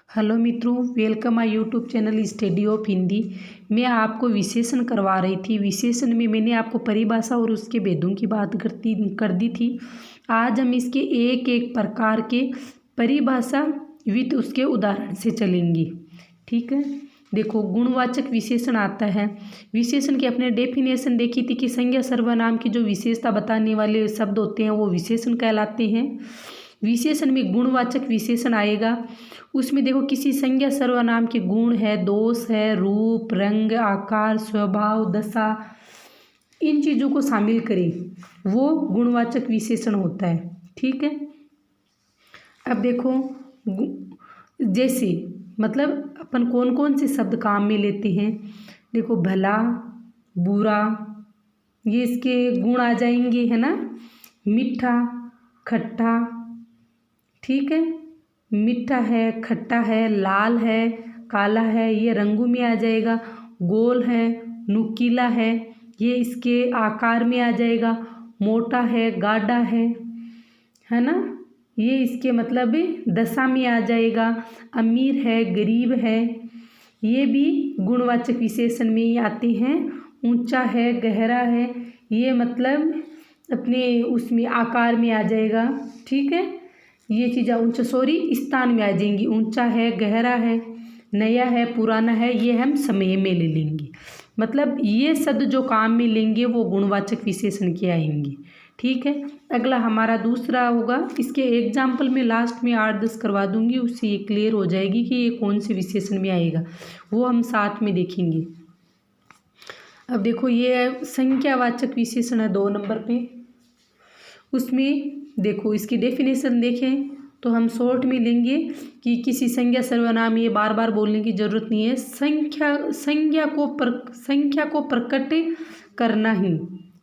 Hello मित्रों, welcome my YouTube channel study of Hindi. मैं आपको विशेषण करवा रही थी। विशेषण में मैंने आपको परिभाषा और उसके भेदों की बात कर दी थी। आज हम इसके एक एक प्रकार के परिभाषा विथ उसके उदाहरण से चलेंगे। ठीक है, देखो गुणवाचक विशेषण आता है। विशेषण की अपने डेफिनेशन देखी थी कि संज्ञा सर्वनाम की जो विशेषता बताने वाले शब्द होते हैं वो विशेषण कहलाते हैं। विशेषण में गुणवाचक विशेषण आएगा, उसमें देखो किसी संज्ञा सर्वनाम के गुण है, दोष है, रूप, रंग, आकार, स्वभाव, दशा, इन चीज़ों को शामिल करें वो गुणवाचक विशेषण होता है। ठीक है, अब देखो जैसे मतलब अपन कौन कौन से शब्द काम में लेते हैं। देखो भला, बुरा, ये इसके गुण आ जाएंगे, है ना। मीठा, खट्टा, ठीक है, मीठा है, खट्टा है, लाल है, काला है, ये रंगों में आ जाएगा। गोल है, नुकीला है, ये इसके आकार में आ जाएगा। मोटा है, गाढ़ा है ना, ये इसके मतलब दशा में आ जाएगा। अमीर है, गरीब है, ये भी गुणवाचक विशेषण में ही आते हैं। ऊंचा है, गहरा है, ये मतलब अपने उसमें आकार में आ जाएगा। ठीक है, ये चीज़ें ऊंचा स्थान में आ जाएंगी। ऊंचा है, गहरा है, नया है, पुराना है, ये हम समय में ले लेंगे। मतलब ये शब्द जो काम में लेंगे वो गुणवाचक विशेषण के आएंगे। ठीक है, अगला हमारा दूसरा होगा। इसके एग्जाम्पल में लास्ट में 8-10 करवा दूंगी, उससे ये क्लियर हो जाएगी कि ये कौन से विशेषण में आएगा, वो हम साथ में देखेंगे। अब देखो ये संख्यावाचक विशेषण है 2 नंबर पे। उसमें देखो इसकी डेफिनेशन देखें तो हम शॉर्ट में लेंगे कि किसी संज्ञा सर्वनाम, ये बार बार बोलने की जरूरत नहीं है। संख्या को प्रकट करना ही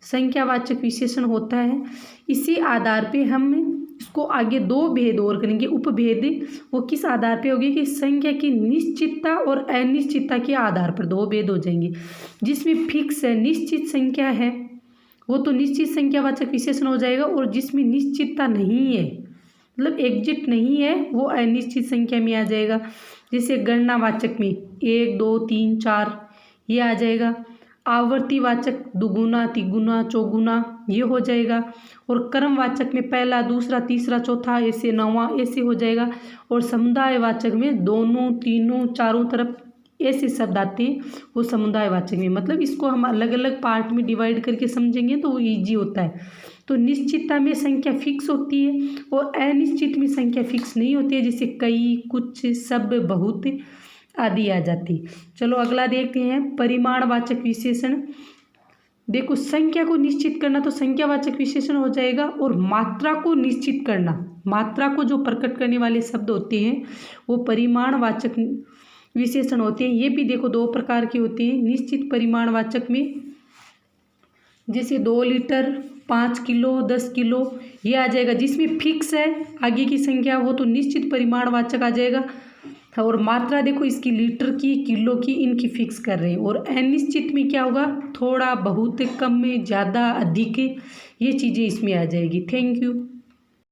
संख्यावाचक विशेषण होता है। इसी आधार पे हम इसको आगे 2 भेद और करेंगे, उपभेद। वो किस आधार पे होगी कि संख्या की निश्चितता और अनिश्चितता के आधार पर 2 भेद हो जाएंगे। जिसमें फिक्स है, निश्चित संख्या है, वो तो निश्चित संख्यावाचक विशेषण हो जाएगा। और जिसमें निश्चितता नहीं है, मतलब एग्जिट नहीं है, वो अनिश्चित संख्या में आ जाएगा। जैसे गणनावाचक में 1, 2, 3, 4 ये आ जाएगा। आवर्तीवाचक दुगुना, तिगुना, चौगुना ये हो जाएगा। और क्रमवाचक में पहला, दूसरा, तीसरा, चौथा, ऐसे 9वां ऐसे हो जाएगा। और समुदायवाचक में दोनों, तीनों, चारों तरफ ऐसे शब्द आते हैं, वो समुदायवाचक में। मतलब इसको हम अलग अलग पार्ट में डिवाइड करके समझेंगे तो वो ईजी होता है। तो निश्चितता में संख्या फिक्स होती है और अनिश्चित में संख्या फिक्स नहीं होती है, जैसे कई, कुछ, सब, बहुत आदि आ जाती। चलो अगला देखते हैं परिमाणवाचक विशेषण। देखो संख्या को निश्चित करना तो संख्यावाचक विशेषण हो जाएगा। और मात्रा को निश्चित करना, मात्रा को जो प्रकट करने वाले शब्द होते हैं वो परिमाणवाचक विशेषण होते हैं। ये भी देखो 2 प्रकार के होते हैं। निश्चित परिमाणवाचक में जैसे 2 लीटर, 5 किलो, 10 किलो ये आ जाएगा। जिसमें फिक्स है आगे की संख्या वो तो निश्चित परिमाणवाचक आ जाएगा। और मात्रा देखो इसकी लीटर की, किलो की, इनकी फिक्स कर रहे हैं। और अनिश्चित में क्या होगा, थोड़ा, बहुत, कम में, ज़्यादा, अधिक, ये चीज़ें इसमें आ जाएगी। Thank you.